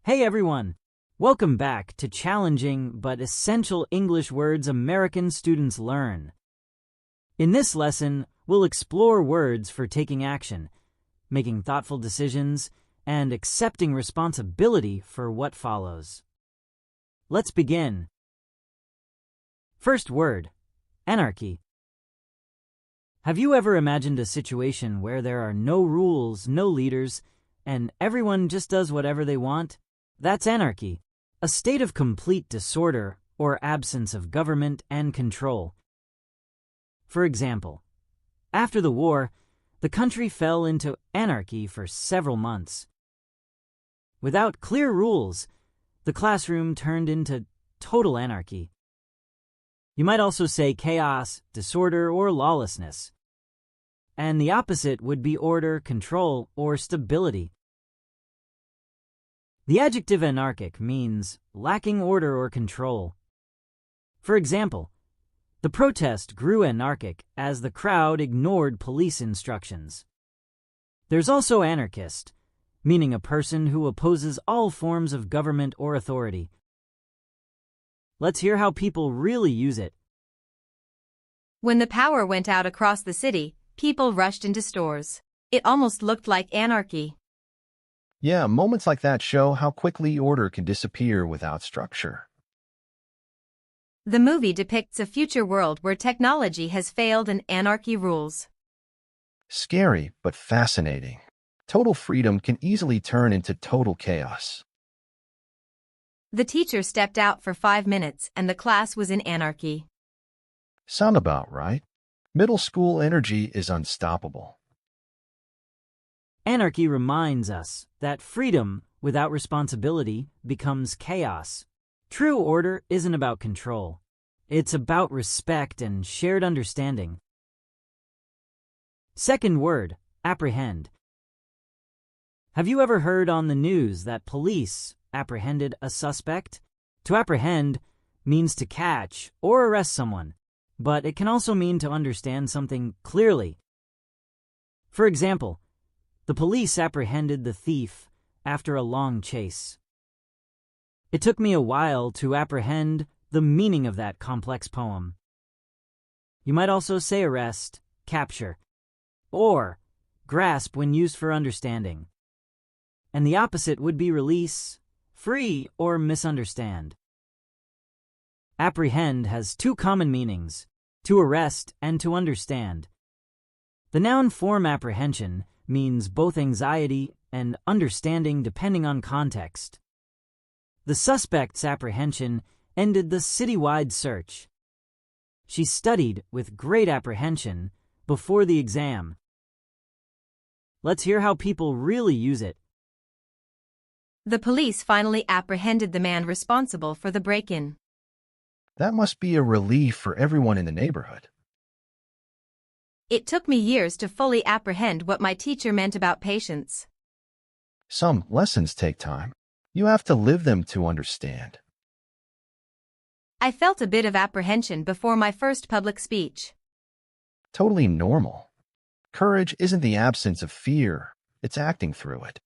Hey everyone! Welcome back to challenging but essential English words American students learn. In this lesson, we'll explore words for taking action, making thoughtful decisions, and accepting responsibility for what follows. Let's begin. First word, anarchy. Have you ever imagined a situation where there are no rules, no leaders, and everyone just does whatever they want? That's anarchy, a state of complete disorder or absence of government and control. For example, after the war, the country fell into anarchy for several months. Without clear rules, the classroom turned into total anarchy. You might also say chaos, disorder, or lawlessness. And the opposite would be order, control, or stability. The adjective anarchic means lacking order or control. For example, the protest grew anarchic as the crowd ignored police instructions. There's also anarchist, meaning a person who opposes all forms of government or authority. Let's hear how people really use it. When the power went out across the city, people rushed into stores. It almost looked like anarchy. Yeah, moments like that show how quickly order can disappear without structure. The movie depicts a future world where technology has failed and anarchy rules. Scary, but fascinating. Total freedom can easily turn into total chaos. The teacher stepped out for 5 minutes and the class was in anarchy. Sound about right? Middle school energy is unstoppable. Anarchy reminds us that freedom without responsibility becomes chaos. True order isn't about control. It's about respect and shared understanding. Second word, apprehend. Have you ever heard on the news that police apprehended a suspect? To apprehend means to catch or arrest someone, but it can also mean to understand something clearly. For example, the police apprehended the thief after a long chase. It took me a while to apprehend the meaning of that complex poem. You might also say arrest, capture, or grasp when used for understanding. And the opposite would be release, free, or misunderstand. Apprehend has two common meanings, to arrest and to understand. The noun form apprehension means both anxiety and understanding depending on context. The suspect's apprehension ended the citywide search. She studied with great apprehension before the exam. Let's hear how people really use it. The police finally apprehended the man responsible for the break-in. That must be a relief for everyone in the neighborhood. It took me years to fully apprehend what my teacher meant about patience. Some lessons take time. You have to live them to understand. I felt a bit of apprehension before my first public speech. Totally normal. Courage isn't the absence of fear, it's acting through it.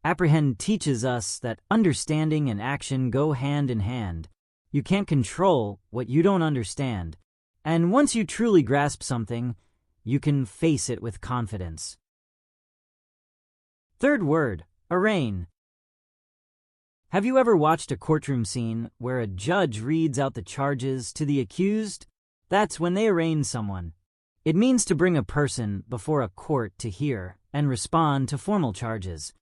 Apprehend teaches us that understanding and action go hand in hand. You can't control what you don't understand. And once you truly grasp something, you can face it with confidence. Third word, arraign. Have you ever watched a courtroom scene where a judge reads out the charges to the accused? That's when they arraign someone. It means to bring a person before a court to hear and respond to formal charges.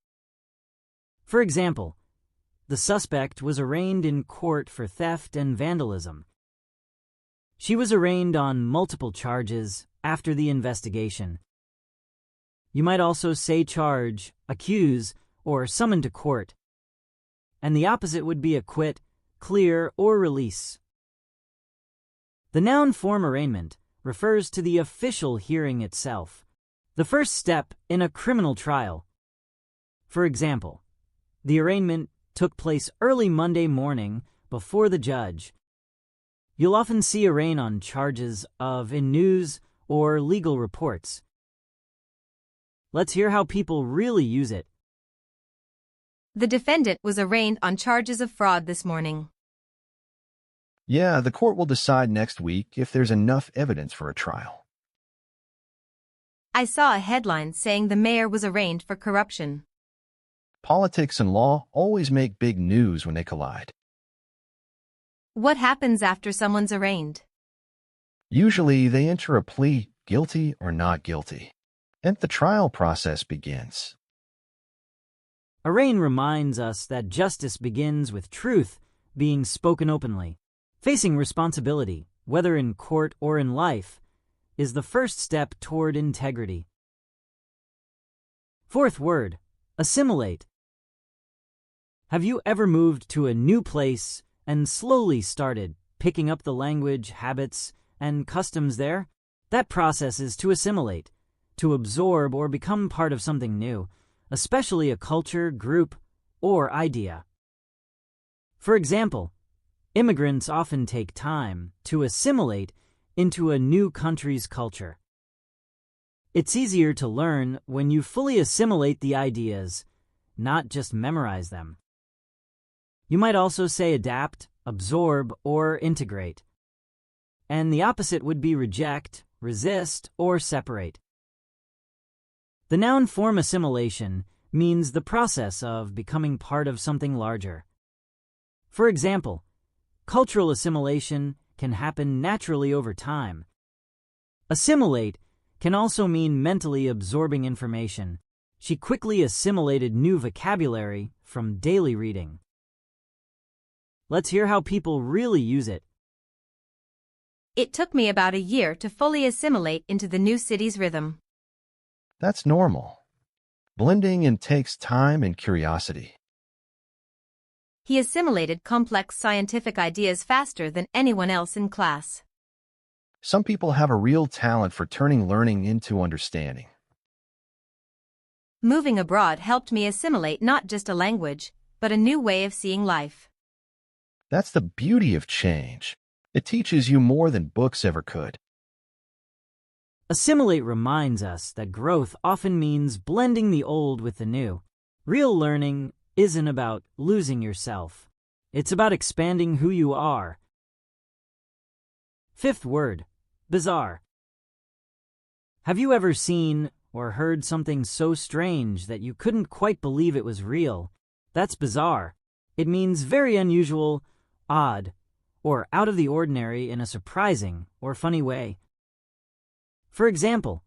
For example, the suspect was arraigned in court for theft and vandalism. She was arraigned on multiple charges after the investigation. You might also say charge, accuse, or summon to court. And the opposite would be acquit, clear, or release. The noun form arraignment refers to the official hearing itself, the first step in a criminal trial. For example, the arraignment took place early Monday morning before the judge. You'll often see arraign on charges in news or legal reports. Let's hear how people really use it. The defendant was arraigned on charges of fraud this morning. Yeah, the court will decide next week if there's enough evidence for a trial. I saw a headline saying the mayor was arraigned for corruption. Politics and law always make big news when they collide. What happens after someone's arraigned? Usually, they enter a plea, guilty or not guilty, and the trial process begins. Arraign reminds us that justice begins with truth being spoken openly. Facing responsibility, whether in court or in life, is the first step toward integrity. Fourth word, assimilate. Have you ever moved to a new place and slowly started picking up the language, habits, and customs there? That process is to assimilate, to absorb or become part of something new, especially a culture, group, or idea. For example, immigrants often take time to assimilate into a new country's culture. It's easier to learn when you fully assimilate the ideas, not just memorize them. You might also say adapt, absorb, or integrate. And the opposite would be reject, resist, or separate. The noun form assimilation means the process of becoming part of something larger. For example, cultural assimilation can happen naturally over time. Assimilate can also mean mentally absorbing information. She quickly assimilated new vocabulary from daily reading. Let's hear how people really use it. It took me about a year to fully assimilate into the new city's rhythm. That's normal. Blending in takes time and curiosity. He assimilated complex scientific ideas faster than anyone else in class. Some people have a real talent for turning learning into understanding. Moving abroad helped me assimilate not just a language, but a new way of seeing life. That's the beauty of change. It teaches you more than books ever could. Assimilate reminds us that growth often means blending the old with the new. Real learning isn't about losing yourself. It's about expanding who you are. Fifth word, bizarre. Have you ever seen or heard something so strange that you couldn't quite believe it was real? That's bizarre. It means very unusual, odd, or out of the ordinary in a surprising or funny way. For example,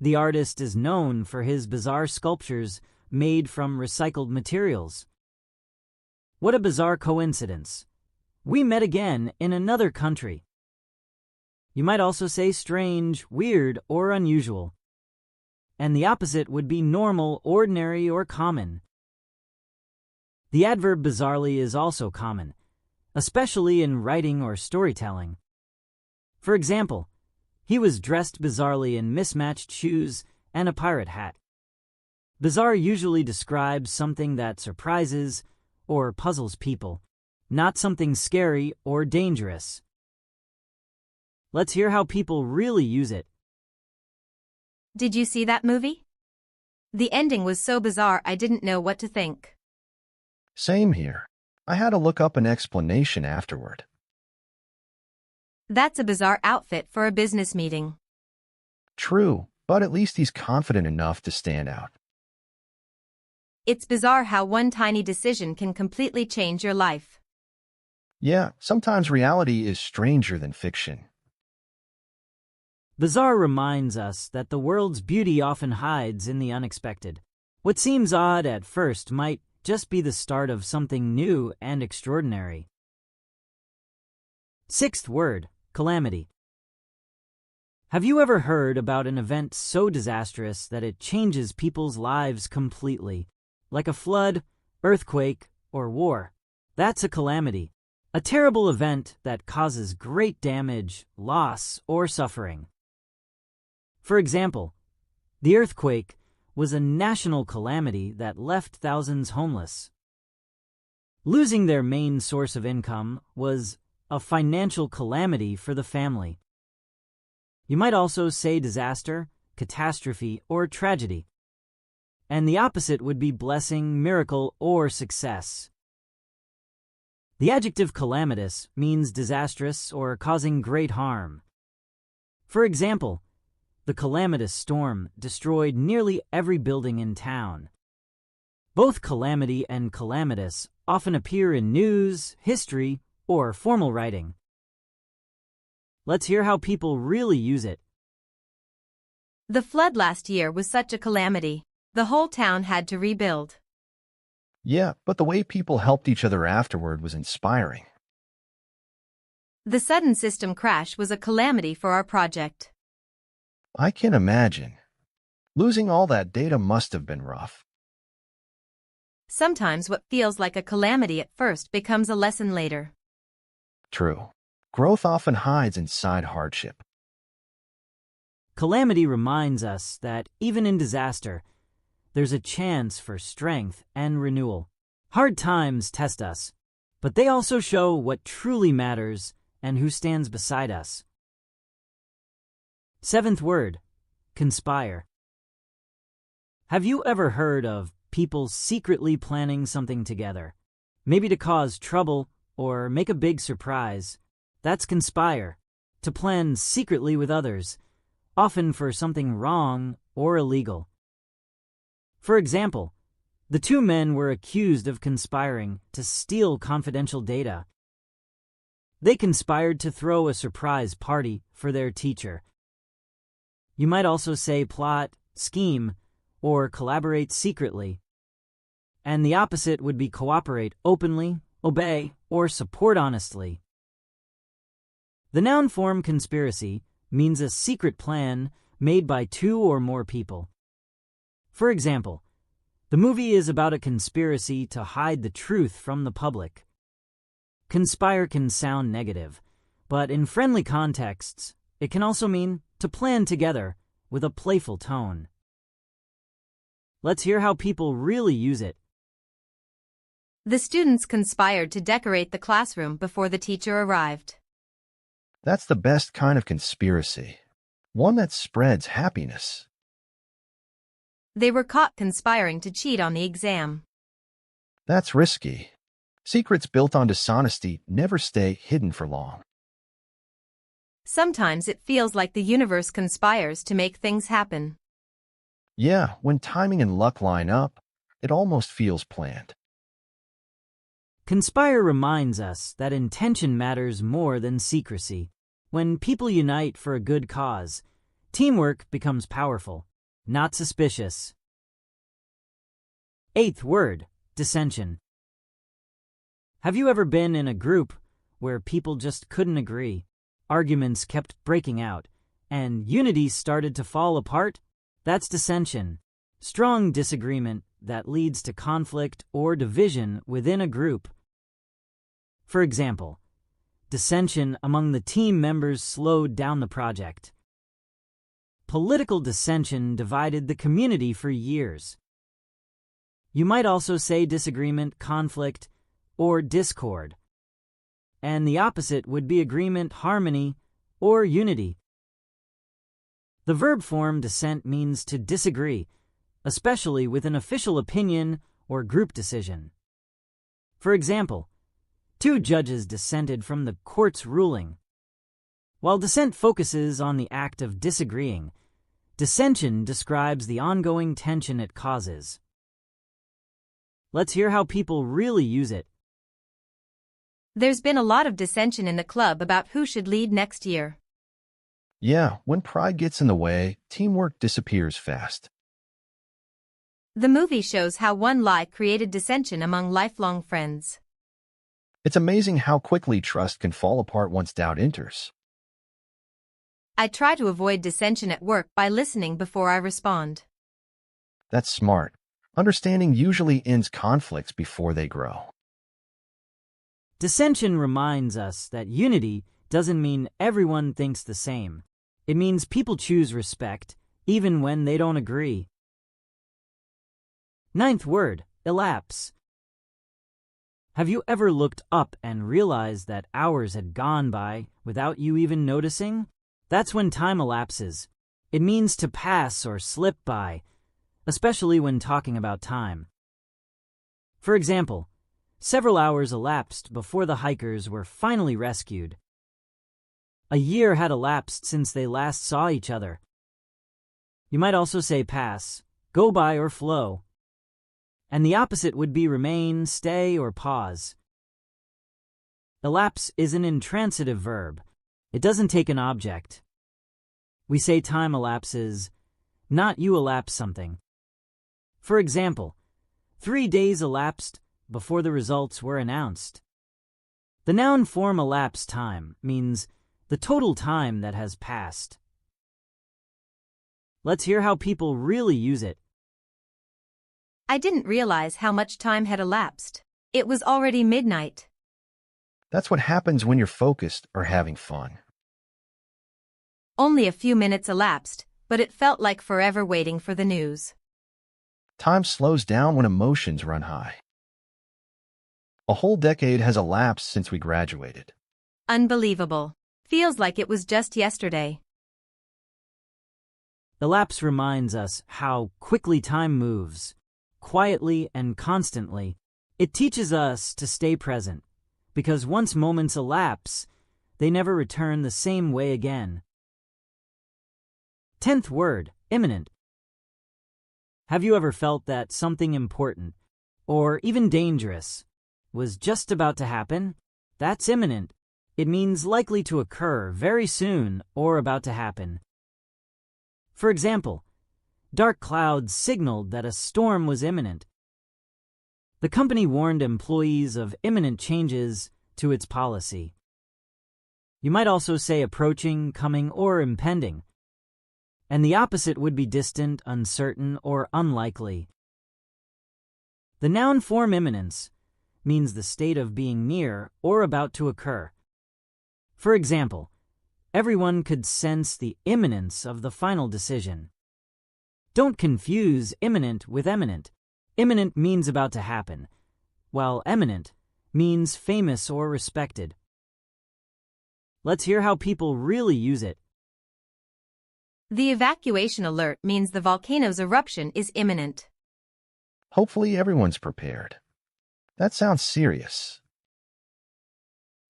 the artist is known for his bizarre sculptures made from recycled materials. What a bizarre coincidence. We met again in another country. You might also say strange, weird, or unusual. And the opposite would be normal, ordinary, or common. The adverb bizarrely is also common, especially in writing or storytelling. For example, he was dressed bizarrely in mismatched shoes and a pirate hat. Bizarre usually describes something that surprises or puzzles people, not something scary or dangerous. Let's hear how people really use it. Did you see that movie? The ending was so bizarre I didn't know what to think. Same here. I had to look up an explanation afterward. That's a bizarre outfit for a business meeting. True, but at least he's confident enough to stand out. It's bizarre how one tiny decision can completely change your life. Yeah, sometimes reality is stranger than fiction. Bizarre reminds us that the world's beauty often hides in the unexpected. What seems odd at first might just be the start of something new and extraordinary. Sixth word, calamity. Have you ever heard about an event so disastrous that it changes people's lives completely, like a flood, earthquake, or war? That's a calamity, a terrible event that causes great damage, loss, or suffering. For example, the earthquake was a national calamity that left thousands homeless. Losing their main source of income was a financial calamity for the family. You might also say disaster, catastrophe, or tragedy. and the opposite would be blessing, miracle, or success. The adjective calamitous means disastrous or causing great harm. For example, the calamitous storm destroyed nearly every building in town. Both calamity and calamitous often appear in news, history, or formal writing. Let's hear how people really use it. The flood last year was such a calamity. The whole town had to rebuild. Yeah, but the way people helped each other afterward was inspiring. The sudden system crash was a calamity for our project. I can imagine. Losing all that data must have been rough. Sometimes what feels like a calamity at first becomes a lesson later. True. Growth often hides inside hardship. Calamity reminds us that even in disaster, there's a chance for strength and renewal. Hard times test us, but they also show what truly matters and who stands beside us. 7th word, conspire. Have you ever heard of people secretly planning something together? Maybe to cause trouble or make a big surprise. That's conspire, to plan secretly with others, often for something wrong or illegal. For example, the two men were accused of conspiring to steal confidential data. They conspired to throw a surprise party for their teacher. You might also say plot, scheme, or collaborate secretly. And the opposite would be cooperate openly, obey, or support honestly. The noun form conspiracy means a secret plan made by two or more people. For example, the movie is about a conspiracy to hide the truth from the public. Conspire can sound negative, but in friendly contexts, it can also mean to plan together with a playful tone. Let's hear how people really use it. The students conspired to decorate the classroom before the teacher arrived. That's the best kind of conspiracy. One that spreads happiness. They were caught conspiring to cheat on the exam. That's risky. Secrets built on dishonesty never stay hidden for long. Sometimes it feels like the universe conspires to make things happen. Yeah, when timing and luck line up, it almost feels planned. Conspire reminds us that intention matters more than secrecy. When people unite for a good cause, teamwork becomes powerful, not suspicious. 8th word, dissension. Have you ever been in a group where people just couldn't agree? Arguments kept breaking out, and unity started to fall apart? That's dissension. Strong disagreement that leads to conflict or division within a group. For example, dissension among the team members slowed down the project. Political dissension divided the community for years. You might also say disagreement, conflict, or discord. And the opposite would be agreement, harmony, or unity. The verb form dissent means to disagree, especially with an official opinion or group decision. For example, 2 judges dissented from the court's ruling. While dissent focuses on the act of disagreeing, dissension describes the ongoing tension it causes. Let's hear how people really use it. There's been a lot of dissension in the club about who should lead next year. Yeah, when pride gets in the way, teamwork disappears fast. The movie shows how one lie created dissension among lifelong friends. It's amazing how quickly trust can fall apart once doubt enters. I try to avoid dissension at work by listening before I respond. That's smart. Understanding usually ends conflicts before they grow. Dissension reminds us that unity doesn't mean everyone thinks the same. It means people choose respect, even when they don't agree. 9th word, elapse. Have you ever looked up and realized that hours had gone by without you even noticing? That's when time elapses. It means to pass or slip by, especially when talking about time. For example, several hours elapsed before the hikers were finally rescued. A year had elapsed since they last saw each other. You might also say pass, go by, or flow. And the opposite would be remain, stay, or pause. Elapse is an intransitive verb. It doesn't take an object. We say time elapses, not you elapse something. For example, 3 days elapsed before the results were announced. The noun form elapse time means the total time that has passed. Let's hear how people really use it. I didn't realize how much time had elapsed. It was already midnight. That's what happens when you're focused or having fun. Only a few minutes elapsed, but it felt like forever waiting for the news. Time slows down when emotions run high. A whole decade has elapsed since we graduated. Unbelievable. Feels like it was just yesterday. Elapse reminds us how quickly time moves, quietly and constantly. It teaches us to stay present, because once moments elapse, they never return the same way again. 10th word, imminent. Have you ever felt that something important, or even dangerous, was just about to happen? That's imminent. It means likely to occur very soon or about to happen. For example, dark clouds signaled that a storm was imminent. The company warned employees of imminent changes to its policy. You might also say approaching, coming, or impending. And the opposite would be distant, uncertain, or unlikely. The noun form imminence means the state of being near or about to occur. For example, everyone could sense the imminence of the final decision. Don't confuse imminent with eminent. Imminent means about to happen, while eminent means famous or respected. Let's hear how people really use it. The evacuation alert means the volcano's eruption is imminent. Hopefully everyone's prepared. That sounds serious.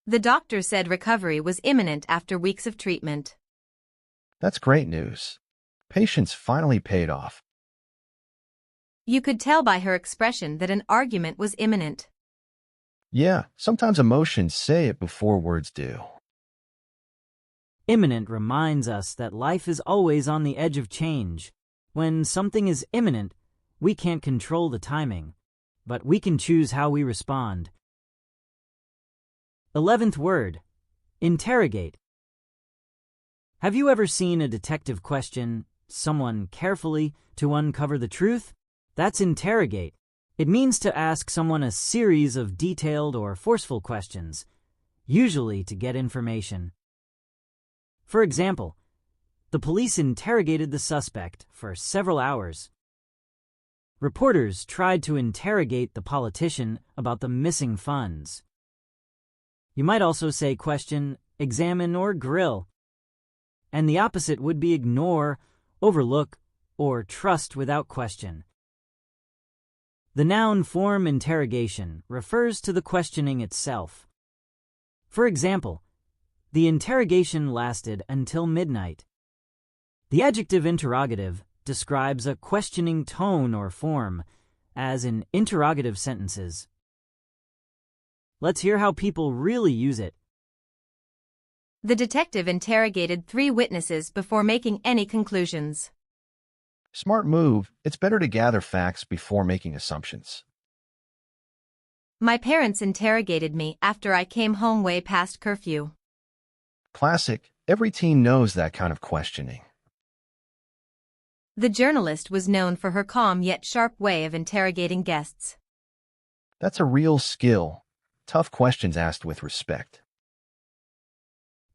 The doctor said recovery was imminent after weeks of treatment. That's great news. Patience finally paid off. You could tell by her expression that an argument was imminent. Yeah, sometimes emotions say it before words do. Imminent reminds us that life is always on the edge of change. When something is imminent, we can't control the timing, but we can choose how we respond. 11th word, interrogate. Have you ever seen a detective question someone carefully to uncover the truth? That's interrogate. It means to ask someone a series of detailed or forceful questions, usually to get information. For example, the police interrogated the suspect for several hours. Reporters tried to interrogate the politician about the missing funds. You might also say question, examine, or grill. And the opposite would be ignore, overlook, or trust without question. The noun form interrogation refers to the questioning itself. For example, the interrogation lasted until midnight. The adjective interrogative describes a questioning tone or form, as in interrogative sentences. Let's hear how people really use it. The detective interrogated 3 witnesses before making any conclusions. Smart move. It's better to gather facts before making assumptions. My parents interrogated me after I came home way past curfew. Classic. Every teen knows that kind of questioning. The journalist was known for her calm yet sharp way of interrogating guests. That's a real skill. Tough questions asked with respect.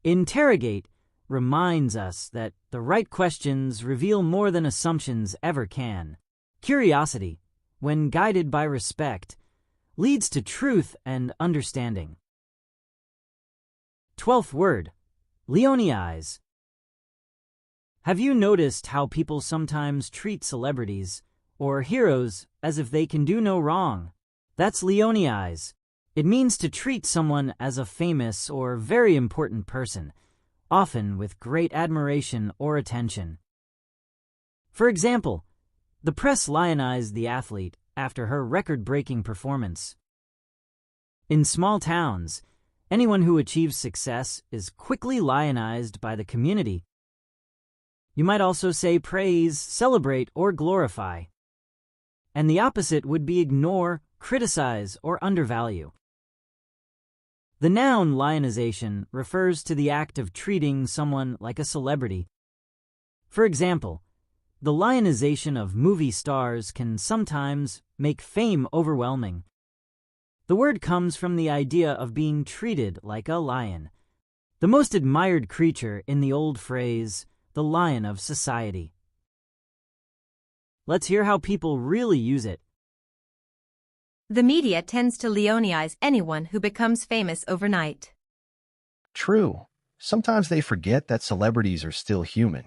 Interrogate reminds us that the right questions reveal more than assumptions ever can. Curiosity, when guided by respect, leads to truth and understanding. 12th word, Leonize. Have you noticed how people sometimes treat celebrities, or heroes as if they can do no wrong. That's Leonize. It means to treat someone as a famous or very important person, often with great admiration or attention. For example, the press lionized the athlete after her record-breaking performance. In small towns, anyone who achieves success is quickly lionized by the community. You might also say praise, celebrate, or glorify. And the opposite would be ignore, criticize, or undervalue. The noun lionization refers to the act of treating someone like a celebrity. For example, the lionization of movie stars can sometimes make fame overwhelming. The word comes from the idea of being treated like a lion, the most admired creature in the old phrase, the lion of society. Let's hear how people really use it. The media tends to leonize anyone who becomes famous overnight. True. Sometimes they forget that celebrities are still human.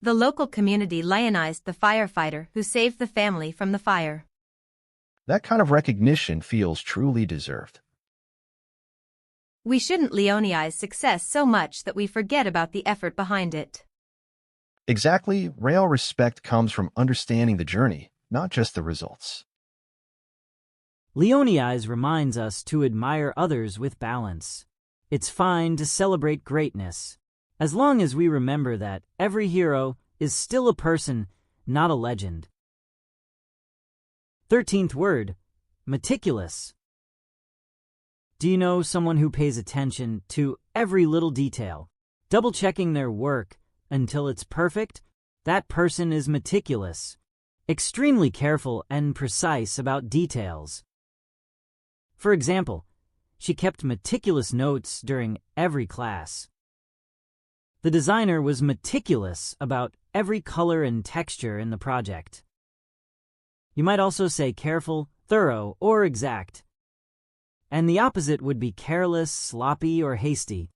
The local community lionized the firefighter who saved the family from the fire. That kind of recognition feels truly deserved. We shouldn't leonize success so much that we forget about the effort behind it. Exactly, real respect comes from understanding the journey, not just the results. Leonize reminds us to admire others with balance. It's fine to celebrate greatness, as long as we remember that every hero is still a person, not a legend. 13th word, meticulous. Do you know someone who pays attention to every little detail, double-checking their work until it's perfect? That person is meticulous, extremely careful and precise about details. For example, she kept meticulous notes during every class. The designer was meticulous about every color and texture in the project. You might also say careful, thorough, or exact. And the opposite would be careless, sloppy, or hasty.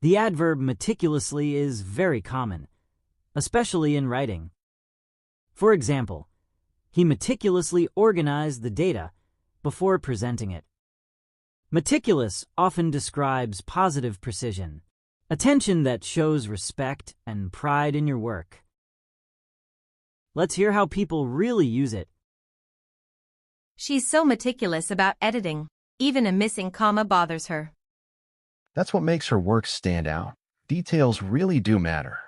The adverb meticulously is very common, especially in writing. For example, he meticulously organized the data before presenting it. Meticulous often describes positive precision, attention that shows respect and pride in your work. Let's hear how people really use it. She's so meticulous about editing. Even a missing comma bothers her. That's what makes her work stand out. Details really do matter.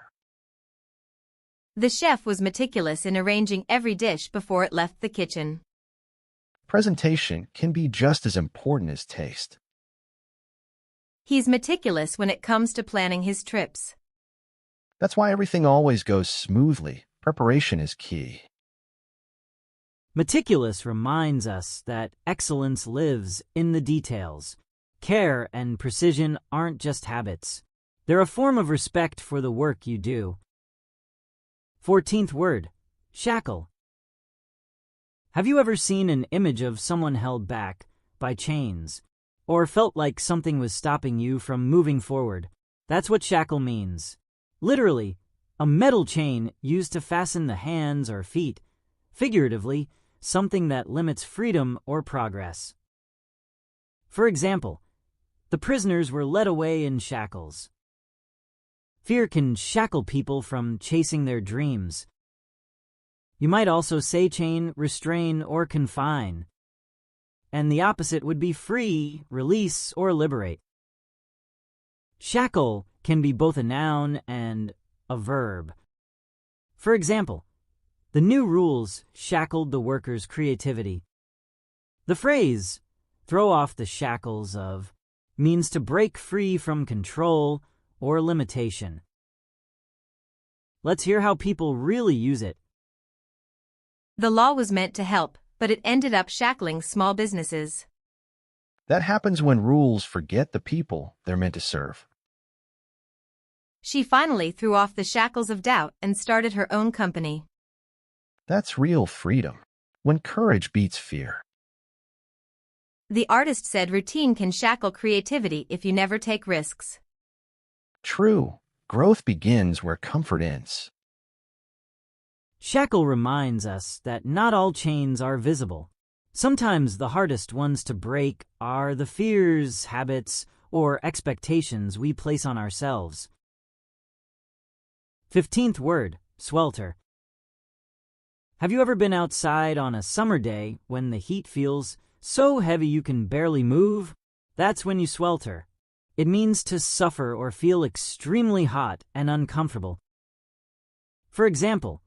The chef was meticulous in arranging every dish before it left the kitchen. Presentation can be just as important as taste. He's meticulous when it comes to planning his trips. That's why everything always goes smoothly. Preparation is key. Meticulous reminds us that excellence lives in the details. Care and precision aren't just habits. They're a form of respect for the work you do. 14th word, shackle. Have you ever seen an image of someone held back by chains, or felt like something was stopping you from moving forward? That's what shackle means. Literally, a metal chain used to fasten the hands or feet. Figuratively, something that limits freedom or progress. For example, the prisoners were led away in shackles. Fear can shackle people from chasing their dreams. You might also say chain, restrain, or confine. And the opposite would be free, release, or liberate. Shackle can be both a noun and a verb. For example, the new rules shackled the workers' creativity. The phrase, throw off the shackles of, means to break free from control or limitation. Let's hear how people really use it. The law was meant to help, but it ended up shackling small businesses. That happens when rules forget the people they're meant to serve. She finally threw off the shackles of doubt and started her own company. That's real freedom, when courage beats fear. The artist said routine can shackle creativity if you never take risks. True, growth begins where comfort ends. Shackle reminds us that not all chains are visible. Sometimes the hardest ones to break are the fears, habits, or expectations we place on ourselves. 15th word, swelter. Have you ever been outside on a summer day when the heat feels so heavy you can barely move? That's when you swelter. It means to suffer or feel extremely hot and uncomfortable. For example,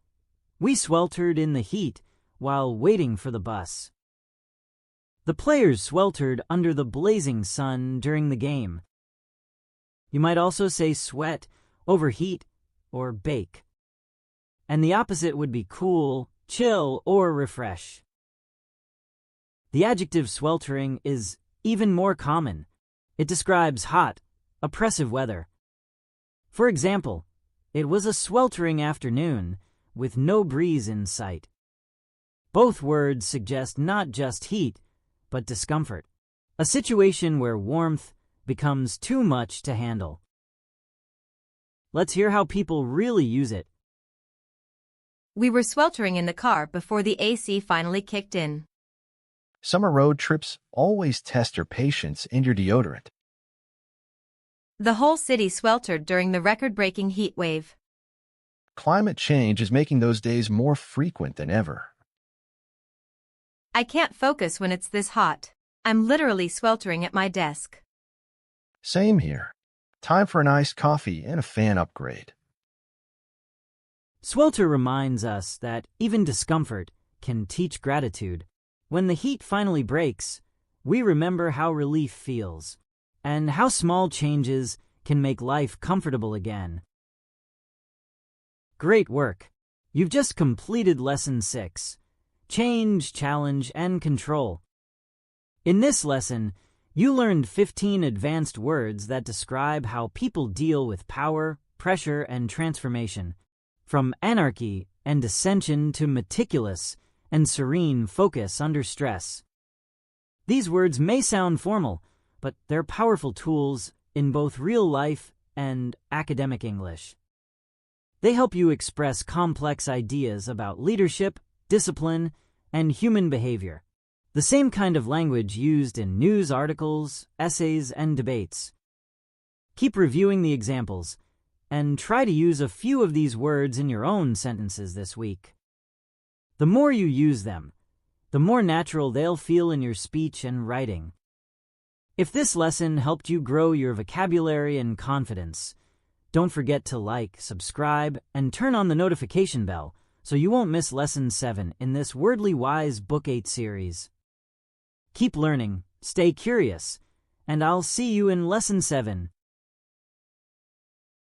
we sweltered in the heat while waiting for the bus. The players sweltered under the blazing sun during the game. You might also say sweat, overheat, or bake. And the opposite would be cool, chill, or refresh. The adjective sweltering is even more common. It describes hot, oppressive weather. For example, it was a sweltering afternoon with no breeze in sight. Both words suggest not just heat, but discomfort, a situation where warmth becomes too much to handle. Let's hear how people really use it. We were sweltering in the car before the AC finally kicked in. Summer road trips always test your patience and your deodorant. The whole city sweltered during the record-breaking heat wave. Climate change is making those days more frequent than ever. I can't focus when it's this hot. I'm literally sweltering at my desk. Same here. Time for an iced coffee and a fan upgrade. Swelter reminds us that even discomfort can teach gratitude. When the heat finally breaks, we remember how relief feels and how small changes can make life comfortable again. Great work! You've just completed Lesson 6, Change, Challenge, and Control. In this lesson, you learned 15 advanced words that describe how people deal with power, pressure, and transformation, from anarchy and dissension to meticulous and serene focus under stress. These words may sound formal, but they're powerful tools in both real life and academic English. They help you express complex ideas about leadership, discipline, and human behavior. The same kind of language used in news articles, essays, and debates. Keep reviewing the examples, and try to use a few of these words in your own sentences this week. The more you use them, the more natural they'll feel in your speech and writing. If this lesson helped you grow your vocabulary and confidence, don't forget to like, subscribe, and turn on the notification bell so you won't miss Lesson 7 in this Wordly Wise Book 8 series. Keep learning, stay curious, and I'll see you in Lesson 7.